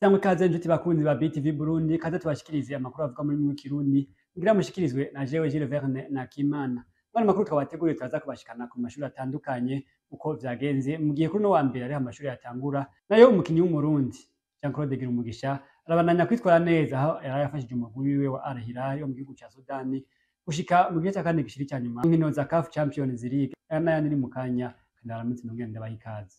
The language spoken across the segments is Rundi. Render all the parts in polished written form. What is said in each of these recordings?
Cyangwa ikaze njuti bakunzi ba BTV Burundi, kaze tubashikirize amakuru avuga muri mwe Kirundi, ngira mushikirizwe na jewe Jules Verne na Kimana. Bano makuru twabateguriye turaza kubashikana ku mashuri atandukanye uko vyagenze mu gihe kuri no wa mbere ari amashuri yatangura, nayo umukinyi w'umurundi Jean-Claude Girumugisha arabandanya kwitwara neza aho yarayafashije umugwi wiwe wa Al Hilal yo mu gihugu ca Sudani gushika mu gihe ca kane gishiri ca nyuma nkino za CAF Champions League. Aya n'ayandi ni mu kanya, kandaramutse nongere ndabaha ikaze.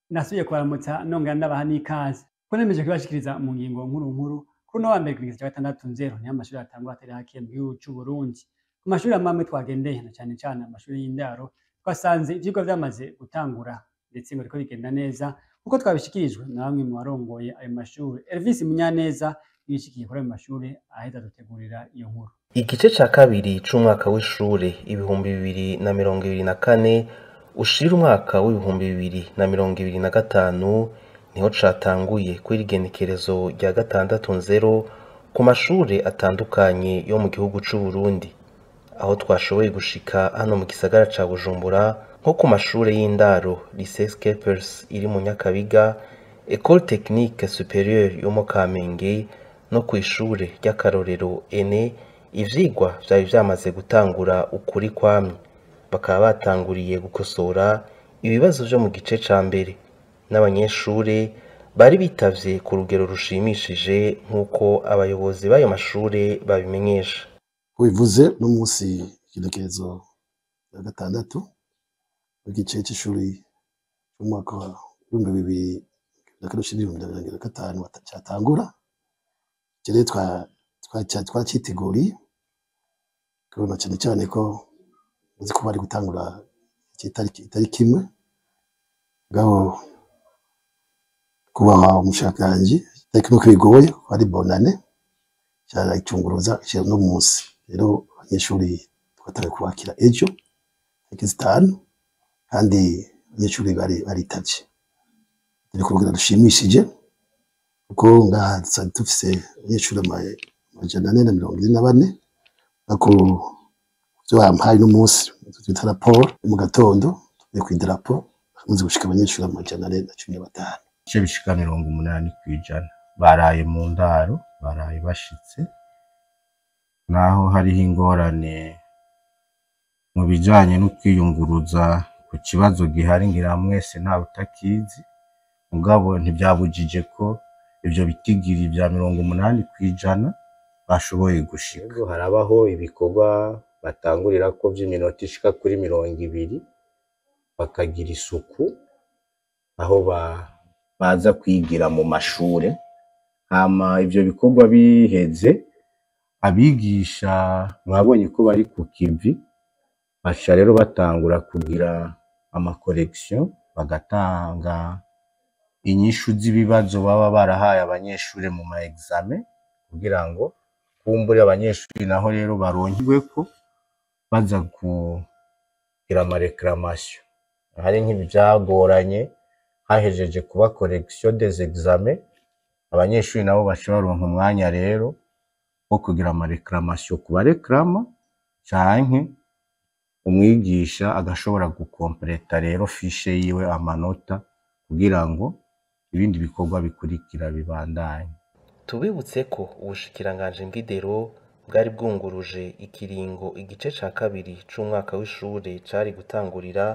Nasubiye kubaramutsa nongera ndabaha n'ikaze ko nemeje kubashikiriza mu ngingo nkuru kuri no wa mbere kugeza cya 6-0 ni amashuri atangwa atari hake mu gihugu cy'u Burundi. Ku mashuri amwe twagendeye na cyane cyane amashuri y'indaro twasanze ivyigwa vyamaze gutangura ndetse ngo riko bigenda neza kuko twabishikirijwe na bamwe mu barongoye ayo mashuri. Elvis Munyaneza yishikiye kuri ayo mashuri ahita dutegurira iyo nkuru. Igice ca kabiri c'umwaka w'ishure ibihumbi 2024 ushira umwaka w'ibihumbi 2025 niho catanguye kuri igenekerezo rya 6-0 ku mashure atandukanye yo mu gihugu c'u Burundi, aho twashoboye gushika hano mu gisagara ca Bujumbura nko ku mashure y'indaro Lycée Scapers iri mu Nyakabiga, École Technique Supérieure yo mu Kamenge no kw'ishure ry'akarorero ENE. Ivyigwa vyari vyamaze gutangura ukuri kwamye, bakaba batanguriye gukosora ibibazo vyo mu gice ca mbere, n'abanyeshure bari bitavye ku rugero rushimishije nk'uko abayobozi b'ayo mashure babimenyesha. Bivuze no munsi igenekerezo ya 6 w'igice c'ishuri c'umwaka wa 2025 cyatangura. Kire twaciteguriye kubona cyane ko uzi ko bari gutangura itariki imwe ngaho kuba umushakanje itariki no kwigoye ari bonane cyara icunguruza cyo no munsi. Rero abanyeshuri twatari kubakira ejo itariki 5 kandi abanyeshuri baritavye turi ku rugero rushimishije kuko ngaha dufise abanyeshuri 424 ako byo hampaye no munsi twita raporo mu gatondo turi ku idarapo muzi gushika abanyeshuri 415 cyo bishika 80% baraye mu ndaro, baraye bashitse naho hariho ingorane mu bijanye no kwiyunguruza ku kibazo gihari ngira mwese nta utakizi, mugabo ntibyabujije ko ivyo bitigiri vya 80% bashoboye gushika. Harabaho ibikorwa batangurira ko vy'iminota ishika kuri 20 bakagira isuku aho baza kwigira mu mashure, hama ivyo bikorwa biheze abigisha mwabonye ko bari ku kivi basha rero batangura kugira ama correction, bagatanga inyishu z'ibibazo baba barahaye abanyeshure mu ma examen kugira ngo kumbure abanyeshuri naho rero baronkigwe ko baza kugira ama reclamation. Hari nk'ibyagoranye hahejeje kuba correction des examens, abanyeshuri nabo bashoboronka umwanya rero wo kugira ama reclamation ku bareklama canke umwigisha agashobora gukompleta rero fiche yiwe amanota kugira ngo ibindi bikorwa bikurikira bibandanye. Tubibutse ko ubushikiranganje bw'indero bwari bwunguruje ikiringo igice ca kabiri c'umwaka w'ishure cari gutangurira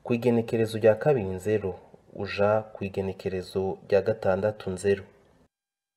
ku igenekerezo rya 2-0 uja ku igenekerezo rya 6-0.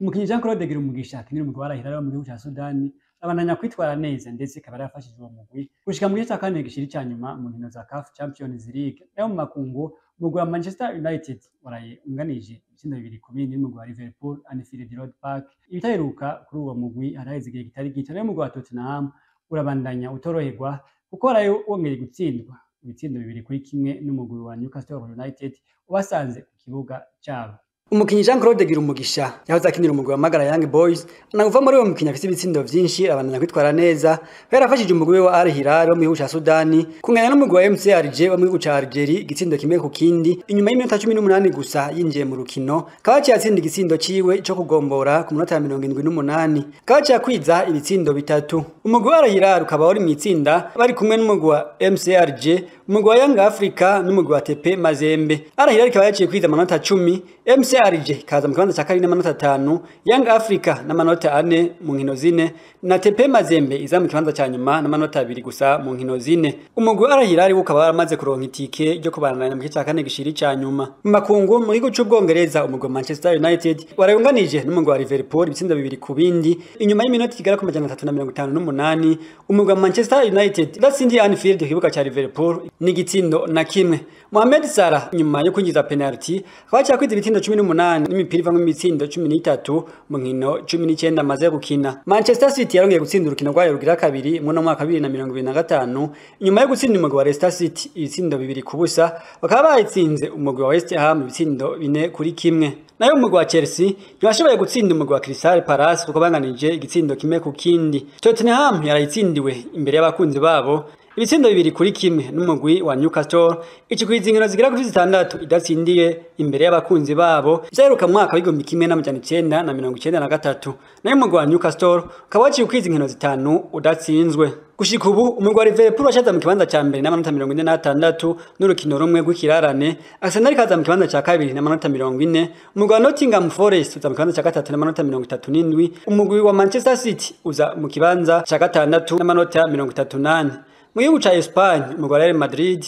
Umukinyi Jean-Claude Girumugisha akinira umugwi wa Al Hilal mu gihugu ca Sudani abandanya kwitwara neza ndetse akaba yarafashije uwo mugwi gushika mu gice ca kane gishiri ca nyuma mu nkino za CAF Champions League. Nayo mu makungu umugwi wa Manchester United waraye unganije ibitsindo 2-0 n'umugwi wa Liverpool Anfield Road Park. Ibitaheruka kuri uwo mugwi haraheze igihe kitari gito. Nayo umugwi wa Tottenham urabandanya utoroherwa kuko waraye wongeye gutsindwa ibitsindo 2-1 n'umugwi wa Newcastle United ubasanze ku kibuga cyabo. Umukinyi Jean Claude Girumugisha yahoze akinira umugwi wa Magara Young Boys anaguva muri uwo mukinyi afite ibitsindo vyinshi abananya kwitwara neza yarafashije umugwi wa Al Hilal wo mu gihugu ca Sudani kunganya n'umugwi wa MCRG wo mu gihugu ca Algeria igitsindo kimwe ku kindi inyuma y'iminota 18 gusa yinjiye mu rukino kabaci yatsinda igitsindo ciwe cyo kugombora ku minota ya 78 kabaci yakwiza ibitsindo bitatu umugwi wa Al Hilal ukaba wari mu itsinda bari kumwe n'umugwi wa MCRG umugwi wa Young Africa n'umugwi wa TP Mazembe Al Hilal ikaba yaciye kwiza amanota 10 MCRG kaza mu kibanza ca kabiri n'amanota 5 Young Africa n'amanota 4 mu nkino zine na TP Mazembe iza mu kibanza ca nyuma n'amanota 2 gusa mu nkino zine umugwi wa Al Hilal ukaba waramaze kuronka itike ryo kubanana mu gice ca kane gishiri ca nyuma mu makungu mu gihugu c'Ubwongereza umugwi wa Manchester United warayunganije n'umugwi wa Liverpool ibitsindo 2 ku bindi inyuma y'iminota igera ku 358 umugwi wa Manchester United datsindiye Anfield ikibuga ca Liverpool n'igitsindo na kimwe Mohamed Salah nyuma yo kwinjiza penalty kwacha kwiza ibitindo 18 n'imipira ivamwe imitsindo 13 mu nkino 19 amaze gukina Manchester City yarongeye gutsinda urukino rwayo rugira kabiri mu mwaka 2025 nyuma yo gutsinda umugwi wa Leicester City ibitsindo 2 ku busa bakaba bayitsinze umugwi wa West Ham ibitsindo 4 kuri kimwe nayo umugwi wa Chelsea yashoboye gutsinda umugwi wa Crystal Palace kuko banganije igitsindo kimwe ku kindi Tottenham yarayitsindiwe imbere y'abakunzi babo ibitsindo 2 kuri kimwe n'umugwi wa Newcastle ikikwiza inkino zigera kuri 6 idatsindiye imbere y'abakunzi babo vyaheruka mu mwaka w'igihumbi kimwe n'amajana 993 nayo umugwi wa Newcastle ukaba waciye ukwiza inkino 5 udatsinzwe gushika ubu umugwi wa Liverpool washaza mu kibanza ca mbere n'amanota 46 n'urukino rumwe rw'ikirarane Arsenal kaza mu kibanza ca kabiri n'amanota 40 umugwi wa Nottingham Forest uza mu kibanza ca gatatu n'amanota 37 umugwi wa Manchester City uza mu kibanza ca gatandatu n'amanota 38 mu gihugu ca Espagne umugwi wa Real Madrid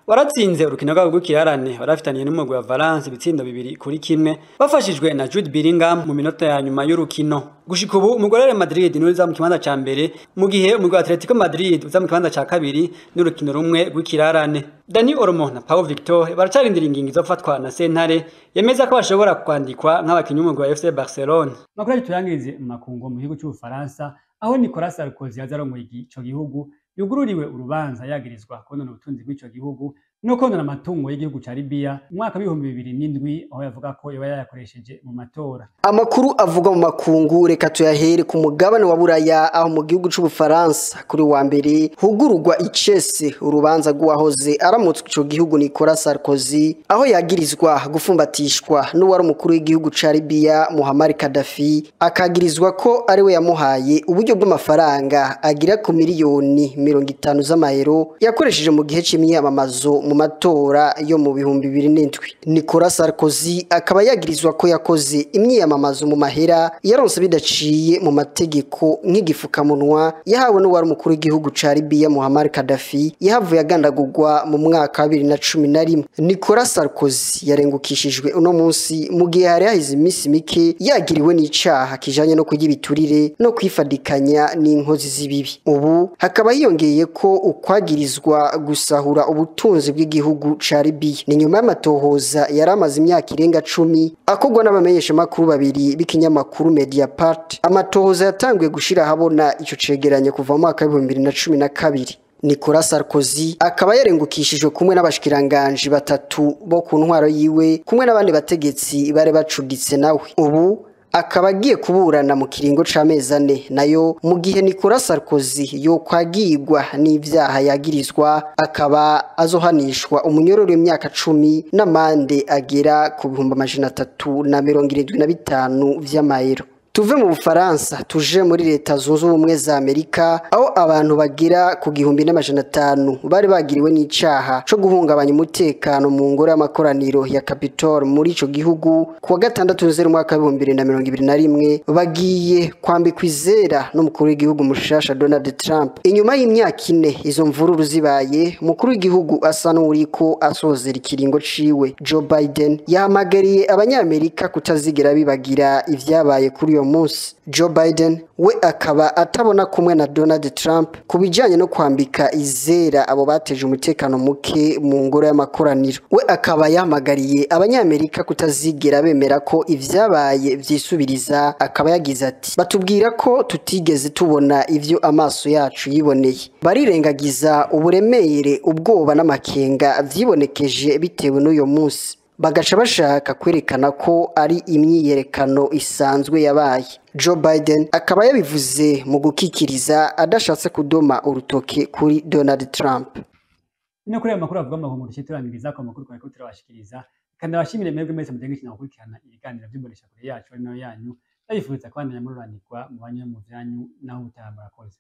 waratsinze urukino rwabo rw'ikirarane barafitaniye n'umugwi wa Valence ibitsindo 2 kuri kimwe bafashijwe na Jude Bellingham mu minota ya nyuma y'urukino gushika ubu umugwi wa Real Madrid niwe uza mu kibanza ca mbere mu gihe umugwi wa Atletico Madrid uza mu kibanza ca kabiri n'urukino rumwe rw'ikirarane Dani Olmo na Pau Victor baracarindira ingingo zo fatwa na sentare yemeza ko bashobora kwandikwa nk'abakinyi umugwi wa FC Barcelona makuru tuyangirize mu makungu mu gihugu cy'Ubufaransa aho Nicolas Sarkozy yazarongoye ico gihugu yugururiwe urubanza yagirizwa konona ubutunzi bw'ico gihugu no konona amatungo y'igihugu ca Libya mu mwaka wa 2007 aho yavuga ko yoba yayakoresheje mu matora. Amakuru avuga mu makungu reka tuyahere ku mugabane wa Buraya aho mu gihugu c'Ubufaransa kuri wa mbere hugururwa icese urubanza rw'uwahoze aramutswe ico gihugu Nicolas Sarkozy aho yagirizwa gufumbatishwa n'uwari umukuru w'igihugu ca Libya Muammar Gaddafi akagirizwa ko ari we yamuhaye uburyo bw'amafaranga agira ku miliyoni 50 z'amayero yakoresheje mu gihe c'imyamamazo mu matora yo mu 2007. Nicolas Sarkozy akaba yagirizwa ko yakoze imyamamazo mu mahera yaronse bidaciye mu mategeko nk'igifukamunwa yahawe n'uwari umukuru w'igihugu ca Libya Muammar Gaddafi yahavuye agandagurwa mu mwaka wa 2011. Nicolas Sarkozy yarengukishijwe uno munsi mu gihe hari hahize iminsi mike yagiriwe n'icaha kijanye no kurya ibiturire no kwifadikanya n'inkozi z'ibibi. Ubu hakaba hiyongeye ko ukwagirizwa gusahura ubutunzi bw'igihugu ca Libya. Ni nyuma y'amatohoza yaramaze imyaka irenga 10 akogwa n'abamenyesha makuru babiri b'ikinyamakuru Mediapart. Amatohoza yatanguye gushira habona ico cegeranye kuva mu mwaka wa 2012. Nicolas Sarkozy akaba yarengukishijwe kumwe n'abashikiranganje batatu bo ku ntwaro yiwe kumwe n'abandi bategetsi bare bacuditse nawe. Ubu akaba agiye kuburana mu kiringo c'amezi 4 nayo mu gihe Nicolas Sarkozy yo kwagirwa n'ivyaha yagirizwa akaba azohanishwa umunyororo w'imyaka 10 n'amande agera ku 375 vy'amayero. Tuve mu Bufaransa tuje muri leta zunze ubumwe za Amerika aho abantu bagira ku 1500 bari bagiriwe n'icaha cyo guhungabanya umutekano mu ngoro y'amakoraniro ya Capitol muri ico gihugu kuwa 6 mwaka wa 2021 bagiye kwambikwa izera n'umukuru w'igihugu mushasha Donald Trump. Inyuma y'imyaka 4 izo mvururu zibaye umukuru w'igihugu asa n'uriko asozera ikiringo ciwe Joe Biden yahamagariye abanyamerika kutazigera bibagira ivyabaye kuri munsi. Joe Biden we akaba atabona kumwe na Donald Trump kubijanye no kwambika izera abo bateje umutekano muke mu ngoro y'amakoraniro. We akaba yahamagariye abanyamerika kutazigera bemera ko ivyabaye vyisubiriza. Akaba yagize ati batubwira ko tutigeze tubona ivyo amaso yacu yiboneye, barirengagiza uburemere ubwoba n'amakenga vyibonekeje bitewe n'uyo munsi. bagaca bashaka kwerekana ko ari imyiyerekano isanzwe yabaye. Joe Biden akaba yabivuze mu gukikiriza adashatse kudoma urutoke kuri Donald Trump. Ino kuri aya makuru avuga mu nkuru turangiriza ko amakuru twari turabashikiriza kandi abashimire mwebwe mwese mudengekina gukurikirana ibiganiro by'imbonesha kure yacu ari nayo yanyu ndabifuza kwandanya mururanirwa mu banyu mu byanyu naho ubutaha murakoze.